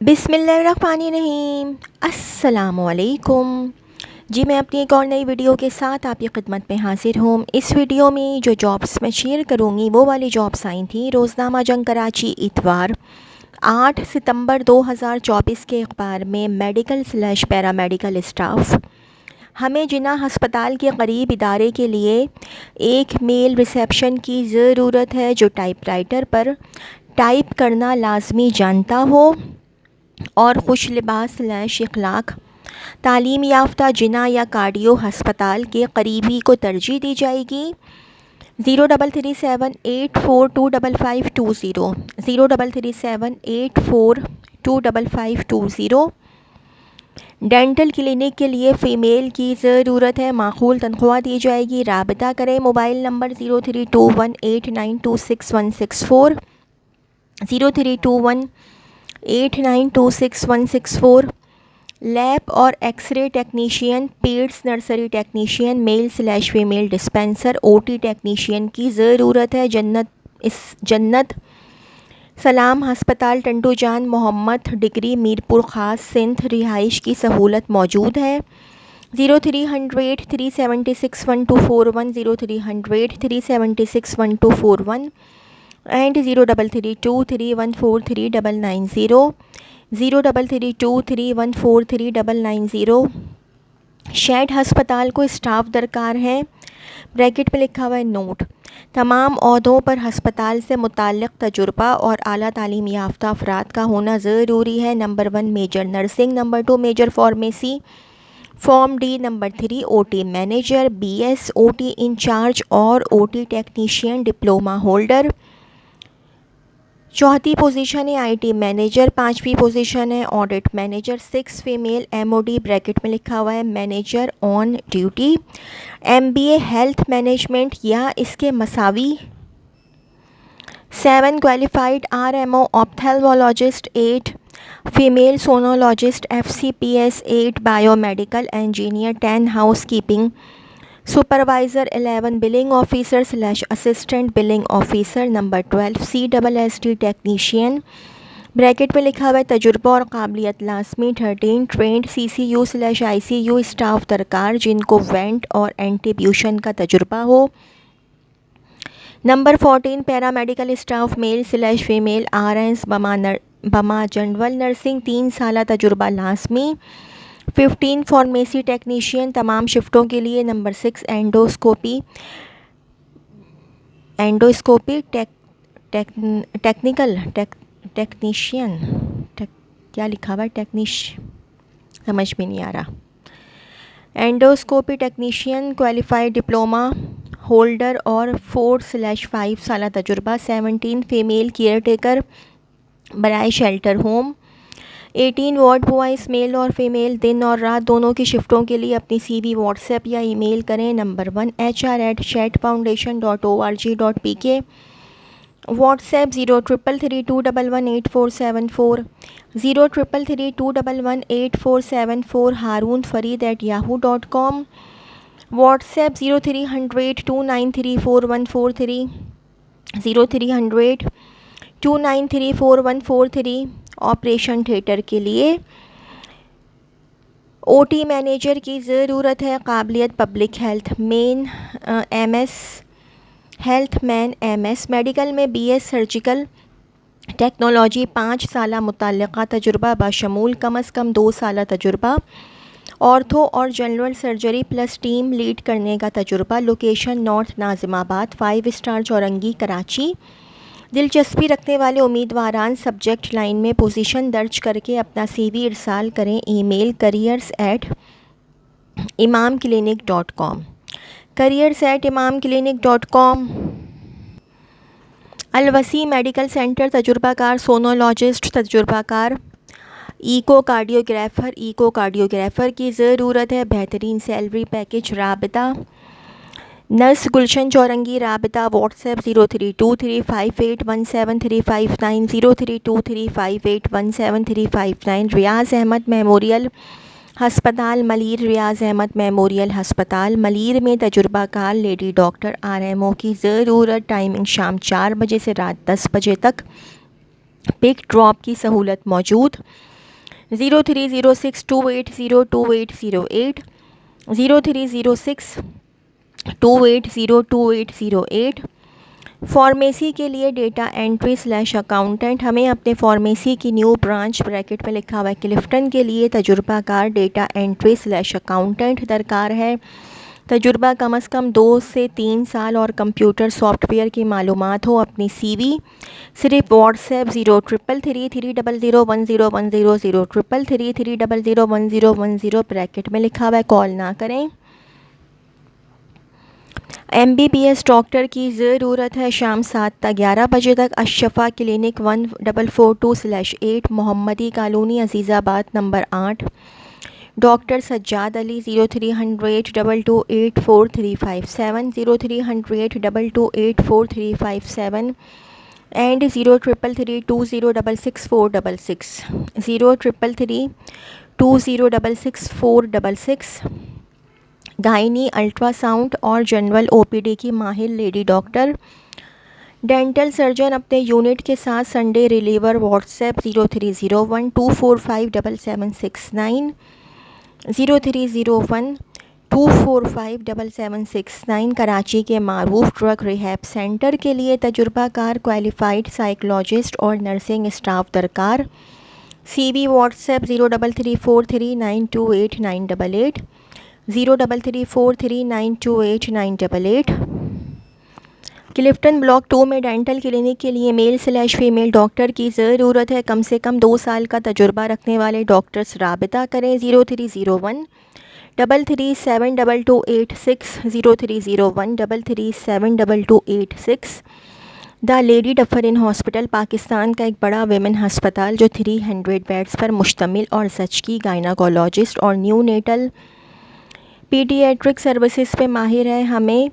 بسم اللہ الرحمن الرحیم۔ السلام علیکم جی، میں اپنی ایک اور نئی ویڈیو کے ساتھ آپ کی خدمت میں حاضر ہوں۔ اس ویڈیو میں جو جابس میں شیئر کروں گی وہ والی جابس آئی تھیں روزنامہ جنگ کراچی اتوار 8 ستمبر 2024 کے اخبار میں میڈیکل/پیرامیڈیکل اسٹاف۔ ہمیں جناح ہسپتال کے قریب ادارے کے لیے ایک میل ریسیپشن کی ضرورت ہے جو ٹائپ رائٹر پر ٹائپ کرنا لازمی جانتا ہو اور خوش لباس /اخلاق۔ تعلیم یافتہ جناح یا کارڈیو ہسپتال کے قریبی کو ترجیح دی جائے گی۔ 0337842550 0337842550۔ ڈینٹل کلینک کے لیے فیمیل کی ضرورت ہے، معقول تنخواہ دی جائے گی۔ رابطہ کریں موبائل نمبر 032189266164 032189266164۔ لیب اور X ray technician, peds nursery technician, male female dispenser, OT technician کی ضرورت ہے۔ جنت سلام ہسپتال ٹنٹو جان محمد ڈگری میرپور خاص سندھ رہائش کی سہولت موجود ہے۔ 0300376141 0300376141 اینڈ 0332314390 0332314390۔ شیڈ ہسپتال کو اسٹاف درکار ہے، بریکٹ میں لکھا ہوا ہے نوٹ۔ تمام عہدوں پر ہسپتال سے متعلق تجربہ اور اعلیٰ تعلیم یافتہ افراد کا ہونا ضروری ہے۔ Number 1 major nursing, number 2 major pharmacy, pharm D، number 3 OT manager, BS OT incharge اور OT ٹیکنیشین ڈپلومہ ہولڈر۔ چوتھی پوزیشن ہے IT مینیجر، پانچویں پوزیشن ہے audit manager. 6 female MOD، bracket میں لکھا ہوا ہے manager on duty. MBA health management یا اس کے مساوی۔ 7 qualified RMO ophthalmologist, 8 female sonologist FCPS، 8 biomedical engineer, 10 housekeeping supervisor, 11 billing officer assistant billing officer. Number 12 CSSD technician, bracket میں لکھا ہوا ہے تجربہ اور قابلیت لازمی۔ 13 ٹرینڈ CCU/ICU اسٹاف درکار جن کو وینٹ اور انٹیبیوشن کا تجربہ ہو۔ نمبر 14 پیرامیڈیکل اسٹاف میل/فیمیل RNs بما جنرل نرسنگ، 3 سالہ تجربہ لازمی۔ 15 فارمیسی ٹیکنیشین تمام شفٹوں کے لیے۔ نمبر 6 اینڈوسکوپی ٹیکنیکل ٹیکنیشین، کیا لکھا ہوا ہے سمجھ میں نہیں آ رہا۔ Endoscopy technician qualified diploma holder اور 4/5 سالہ تجربہ۔ 17 فیمیل کیئر ٹیکر برائے شیلٹر ہوم۔ 18 وارڈ بوائز میل اور فیمیل دن اور رات دونوں کی شفٹوں کے لیے اپنی CV واٹس ایپ یا ای میل کریں۔ Number 1 HR@shetfoundation.org.pk، WhatsApp 0333211847 0333211847 Haroon فرید@yahoo.com، واٹس ایپ 0300293443 0300293443۔ آپریشن تھیٹر کے لیے OT مینیجر کی ضرورت ہے، قابلیت پبلک ہیلتھ مین MS، میڈیکل میں BS سرجیکل ٹیکنالوجی، 5 سالہ متعلقہ تجربہ بشمول کم از کم 2 سالہ تجربہ آرتھو اور general surgery plus team lead کرنے کا تجربہ۔ لوکیشن نارتھ ناظم آباد، 5 اسٹار چورنگی کراچی۔ دلچسپی رکھنے والے امیدواران سبجیکٹ لائن میں پوزیشن درج کر کے اپنا CV ارسال کریں۔ ای میل careers@imamclinic.com careers@imamclinic.com۔ الوسیع میڈیکل سینٹر تجربہ کار سونولوجسٹ، تجربہ کار ایکو کارڈیوگرافر کی ضرورت ہے، بہترین سیلری پیکج۔ رابطہ نرس گلشن چورنگی، رابطہ what's app 0323581735 0323581735۔ Riyaz Ahmad memorial ہسپتال ملیر، ریاض احمد میموریل ہسپتال ملیر میں تجربہ کار لیڈی ڈاکٹر RMO کی ضرورت۔ ٹائمنگ شام 4 بجے سے رات 10 بجے تک۔ پک ڈراپ کی سہولت موجود. 030628028008 030628028008. فارمیسی کے لیے ڈیٹا انٹری / اکاؤنٹنٹ. ہمیں اپنے فارمیسی کی نیو برانچ بریکٹ میں لکھا ہوا ہے کلفٹن کے لیے تجربہ کار ڈیٹا انٹری / اکاؤنٹنٹ درکار ہے. تجربہ کم از کم 2 سے 3 سال اور کمپیوٹر سافٹ ویئر کی معلومات ہو. اپنی سی وی صرف واٹس ایپ 0333301010 0333301010 بریکٹ میں لکھا ہوا ہے کال نہ کریں. MBBS ڈاکٹر کی ضرورت ہے. شام 7 تا 11 بجے تک. الشفا کلینک 1442/8 محمدی colony Azizabad number 8. Doctor Sajjad Ali 0300228437 0300228437 and 0333206666 0333206666. Gynae ultrasound اور جنرل OPD کی ماہر لیڈی ڈاکٹر. ڈینٹل سرجن اپنے یونٹ کے ساتھ Sunday reliever. WhatsApp 030124577769 030124577769. Karachi کے معروف ڈرگ ریہیب سینٹر کے لیے تجربہ کار کوالیفائڈ سائیکولوجسٹ اور نرسنگ اسٹاف درکار. C V WhatsApp 0334392888 0334392888. Clifton block 2 میں ڈینٹل کلینک کے لیے میل / فیمیل ڈاکٹر کی ضرورت ہے. کم سے کم 2 سال کا تجربہ رکھنے والے ڈاکٹرز رابطہ کریں. 0301337286 0301337286. The lady different hospital Pakistan کا ایک بڑا ویمن ہسپتال جو 300 بیڈز پر مشتمل اور زچگی گائناکولوجسٹ اور نیو نیٹل پیڈیاٹرک سروسز پہ ماہر ہے. ہمیں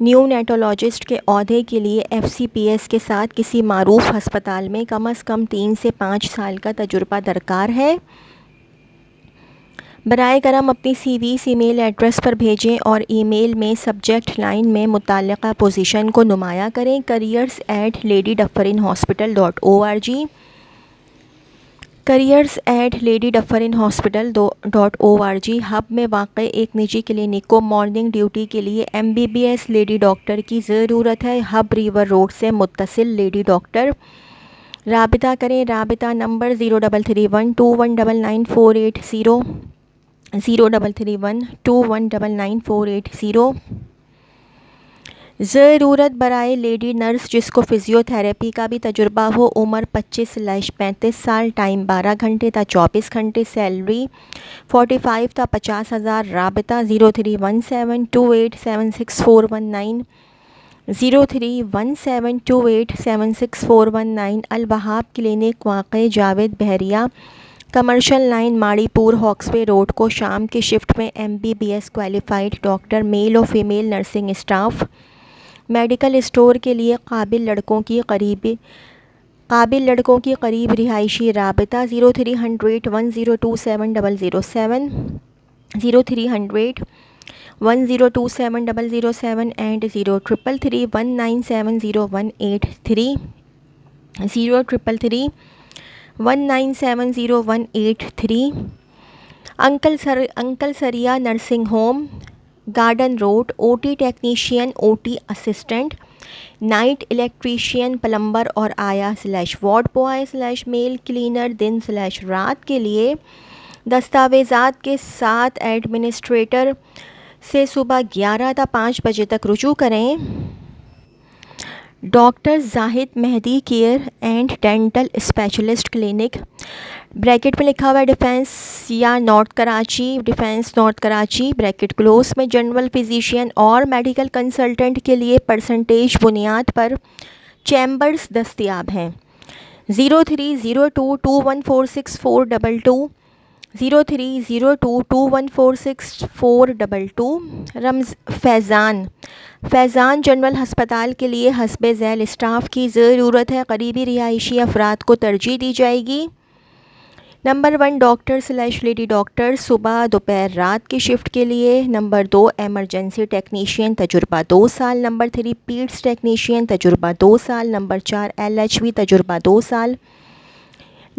نیو نیٹولوجسٹ کے عہدے کے لیے FCPS کے ساتھ کسی معروف ہسپتال میں کم از کم 3 سے 5 سال کا تجربہ درکار ہے. برائے کرم اپنی سی وی ای میل ایڈریس پر بھیجیں اور ای میل میں سبجیکٹ لائن میں متعلقہ پوزیشن کو نمایاں کریں. careers@ladydufferinhospital.org careers@ladydufferinhospital.org. ہب میں واقع ایک نجی کلینک کو مارننگ ڈیوٹی کے لیے MBBS لیڈی ڈاکٹر کی ضرورت ہے. ہب ریور روڈ سے متصل لیڈی ڈاکٹر. رابطہ کریں. رابطہ نمبر 0331219948 0331219948. ضرورت برائے لیڈی نرس جس کو فزیو تھراپی کا بھی تجربہ ہو. عمر 25 سے 35 سال. ٹائم 12 گھنٹے تا 24 گھنٹے. سیلری 45 تا 50,000. رابطہ 0317287649 0317287649. الوہاب کلینک واقع جاوید بحریہ کمرشل لائن ماڑی پور ہاکس وے روڈ کو. شام کے شفٹ میں MBBS کوالیفائڈ ڈاکٹر میل اور female nursing staff. Medical store کے لیے قابل لڑکوں کی قریب رہائشی. رابطہ 0300102707 0300102707 and 0333197018 0333197018. Anklesaria nursing home garden road. OT technician OT assistant night electrician plumber اور آیا / وارڈ بوائے / میل کلینر دن / رات کے لیے دستاویزات کے ساتھ ایڈمنسٹریٹر سے صبح 11 تا 5 بجے تک رجوع کریں. Doctor Zahid Mehdi care and dental specialist clinic bracket میں لکھا ہوا ہے defence north Karachi bracket close میں. جنرل فزیشین اور میڈیکل کنسلٹنٹ کے لیے پرسنٹیج بنیاد پر چیمبرز دستیاب ہیں. 0302214642 0302214642. فیضان جنرل ہسپتال کے لیے حسب ذیل اسٹاف کی ضرورت ہے. قریبی رہائشی افراد کو ترجیح دی جائے گی. نمبر 1 ڈاکٹر / لیڈی ڈاکٹر صبح دوپہر رات کی شفٹ کے لیے. نمبر 2 ایمرجنسی ٹیکنیشین تجربہ 2 سال. نمبر 3 پیڈس ٹیکنیشین تجربہ 2 سال. نمبر 4 LHV تجربہ 2 سال.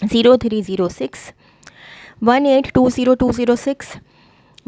0306 18202006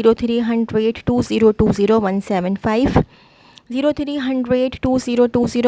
0300 2020 175 0300 2020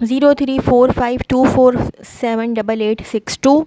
0345247862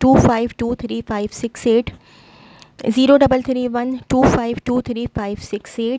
2523 0568 0331 2523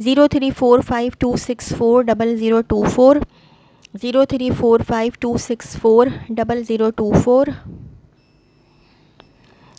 034526400024 034526400024।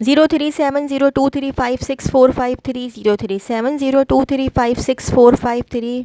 037023564530 037023564530।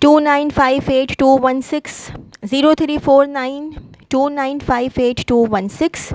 2958 216 0349 2958 216।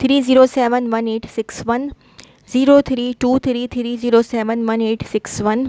307 1861 0323 307 1861।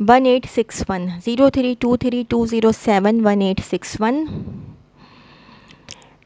1861 0323 207 1861।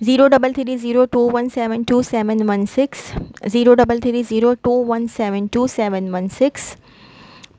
033021727716 033021727716।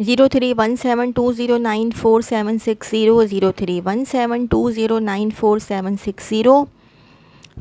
0317209470 0317209470।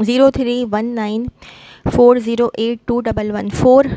0319408214।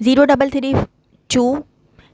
0332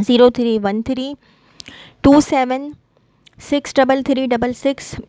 031327633366।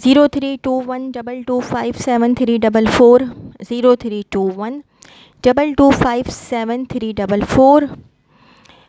0321225734 0321225734।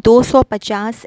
250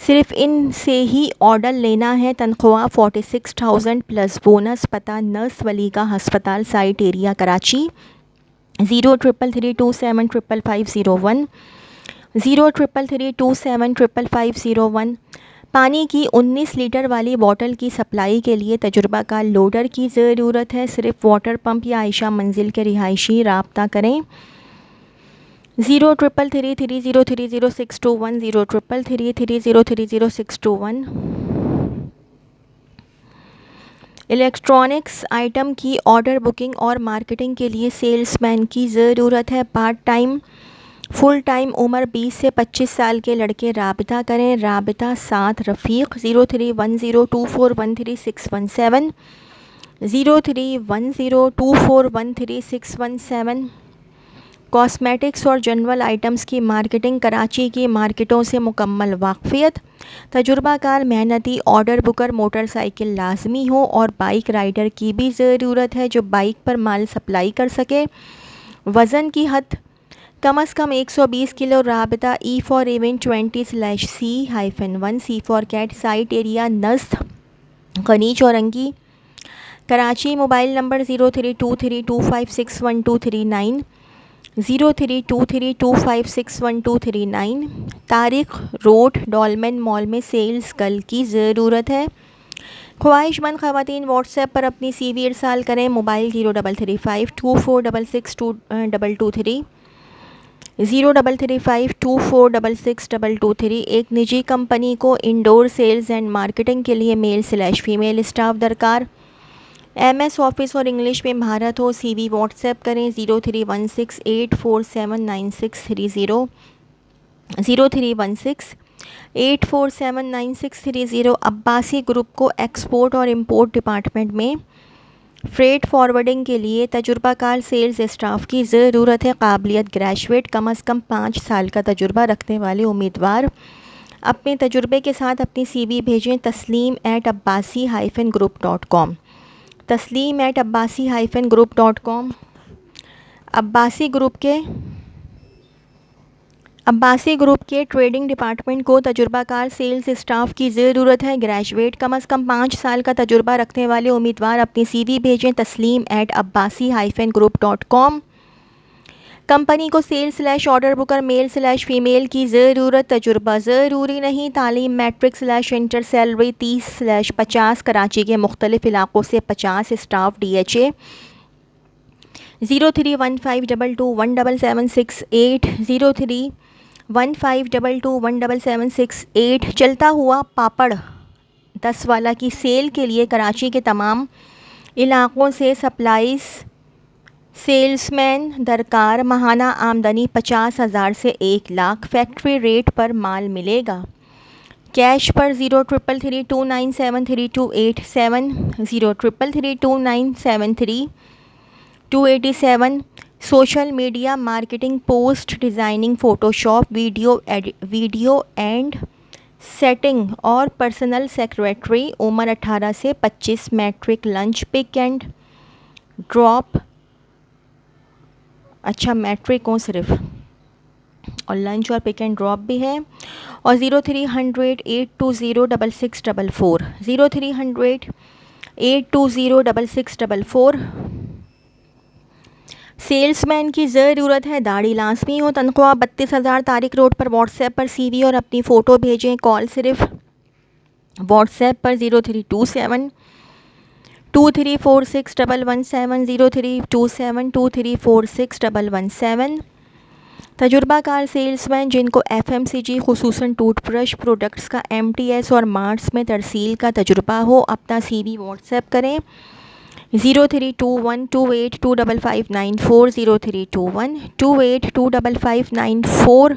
صرف ان سے ہی آرڈر لینا ہے. تنخواہ 46,000 پلس بونس. پتہ نرس ولی کا ہسپتال سائٹ ایریا کراچی. 03332755501 03332755501. پانی کی 19 لیٹر والی بوٹل کی سپلائی کے لیے تجربہ کار لوڈر کی ضرورت ہے. صرف واٹر پمپ یا عائشہ منزل کے رہائشی رابطہ کریں. 03333030621 03333030621. الیکٹرانکس آئٹم کی آرڈر بکنگ اور مارکیٹنگ کے لیے سیلس مین کی ضرورت ہے. Part time full time. عمر 20 سے 25 سال کے لڑکے رابطہ کریں. رابطہ 7 رفیق. 03102413617 03102413617. کاسمیٹکس اور جنرل آئٹمز کی مارکیٹنگ. کراچی کی مارکیٹوں سے مکمل واقفیت. تجربہ کار محنتی آرڈر بکر. موٹر سائیکل لازمی ہو اور بائک رائڈر کی بھی ضرورت ہے جو بائک پر مال سپلائی کر سکے. وزن کی حد کم از کم 120 کلو. رابطہ E for event 20/C-1 C for cat. Site area نزد غنی چورنگی Karachi. Mobile number 03232561239 03232561239. Tariq road Dolmen mall میں سیلز گرل کی ضرورت ہے. خواہش مند خواتین واٹس ایپ پر اپنی سی وی ارسال کریں. موبائل 033524662223 033524662223. ایک نجی کمپنی کو انڈور سیلز اینڈ مارکیٹنگ کے لیے میل/فیمیل اسٹاف درکار. MS آفس اور انگلش میں مہارت ہو. سی وی واٹس ایپ کریں 0316847960 0316847960. عباسی گروپ کو ایکسپورٹ اور امپورٹ ڈپارٹمنٹ میں فریٹ فارورڈنگ کے لیے تجربہ کار سیلز اسٹاف کی ضرورت ہے. قابلیت گریجویٹ. کم از کم 5 سال کا تجربہ رکھنے والے امیدوار اپنے تجربے کے ساتھ اپنی سی وی بھیجیں. taslim@abbasi-group.com taslim@abbasi-group.com. عباسی گروپ کے ٹریڈنگ ڈپارٹمنٹ کو تجربہ کار سیلز اسٹاف کی ضرورت ہے. گریجویٹ. کم از کم 5 سال کا تجربہ رکھنے والے امیدوار اپنی سی وی بھیجیں. taslim@abbasi-group.com. کمپنی کو سیلز/آرڈر بکر میل/فیمیل کی ضرورت. تجربہ ضروری نہیں. تعلیم میٹرک/انٹر. سیلری 30/50. کراچی کے مختلف علاقوں سے 50 اسٹاف. DHA 0315221768 0315221768. چلتا ہوا پاپڑ 10 والا کی سیل کے لیے کراچی کے تمام علاقوں سے سپلائز سیلز مین درکار. ماہانہ آمدنی 50,000 سے 1 لاکھ. فیکٹری ریٹ پر مال ملے گا. کیش پر 03332973287 03332973287. Social media marketing. Post designing. Photoshop. Video and setting اور پرسنل سیکریٹری. عمر 18 سے 25. Matric. Lunch pick and drop. اچھا میٹرک ہوں صرف اور لنچ اور پک اینڈ ڈراپ بھی ہے. اور 0300820644 0300820644. سیلس مین کی ضرورت ہے. داڑھی لازمی ہو. تنخواہ 32,000. طارق روڈ پر واٹس ایپ پر سی وی اور اپنی فوٹو بھیجیں. کال صرف واٹس ایپ پر 0327234617 0327234617. تجربہ کار سیلس مین جن کو FMCG خصوصاً ٹوتھ برش پروڈکٹس کا MTS اور مارٹس میں ترسیل کا تجربہ ہو اپنا سی وی واٹس ایپ کریں 0321282554 0321282554.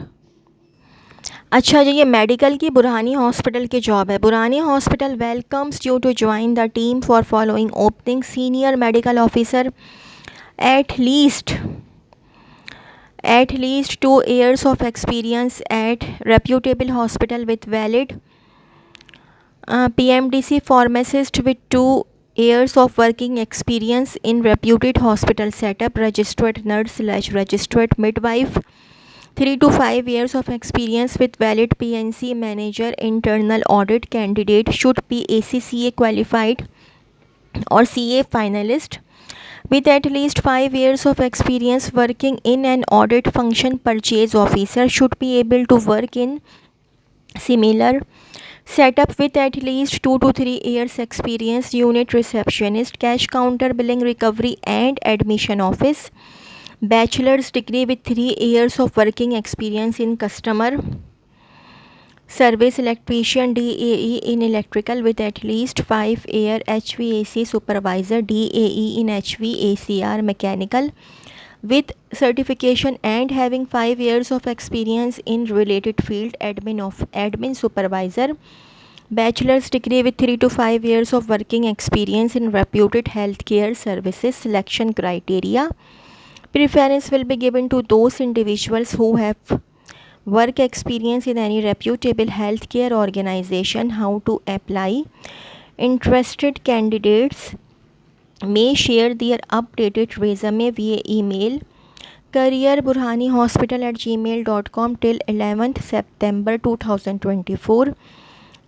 اچھا جی یہ میڈیکل کی برہانی ہاسپٹل کی جاب ہے. Burhani hospital welcomes you to join the team for following opening. Senior medical officer at least 2 years of experience at reputable hospital with valid PMDC. Pharmacist with 2 years of working experience in reputed hospital setup. Registered nurse/registered midwife. 3 to 5 years of experience with valid PNC manager internal audit candidate should be ACCA qualified or CA finalist with at least 5 years of experience working in an audit function. Purchase officer should be able to work in similar setup with at least 2 to 3 years experience. Unit receptionist, cash counter, billing, recovery and admission office. Bachelor's degree with 3 years of working experience in customer service. Electrician, DAE in electrical with at least 5 year. HVAC supervisor, DAE in HVACR mechanical with certification and having 5 years of experience in related field. Admin supervisor, bachelor's degree with 3 to 5 years of working experience in reputed healthcare services. Selection criteria: preference will be given to those individuals who have work experience in any reputable healthcare organization. How to apply: interested candidates may share their updated resume via email careerburhanihospital@gmail.com till 11th September 2024.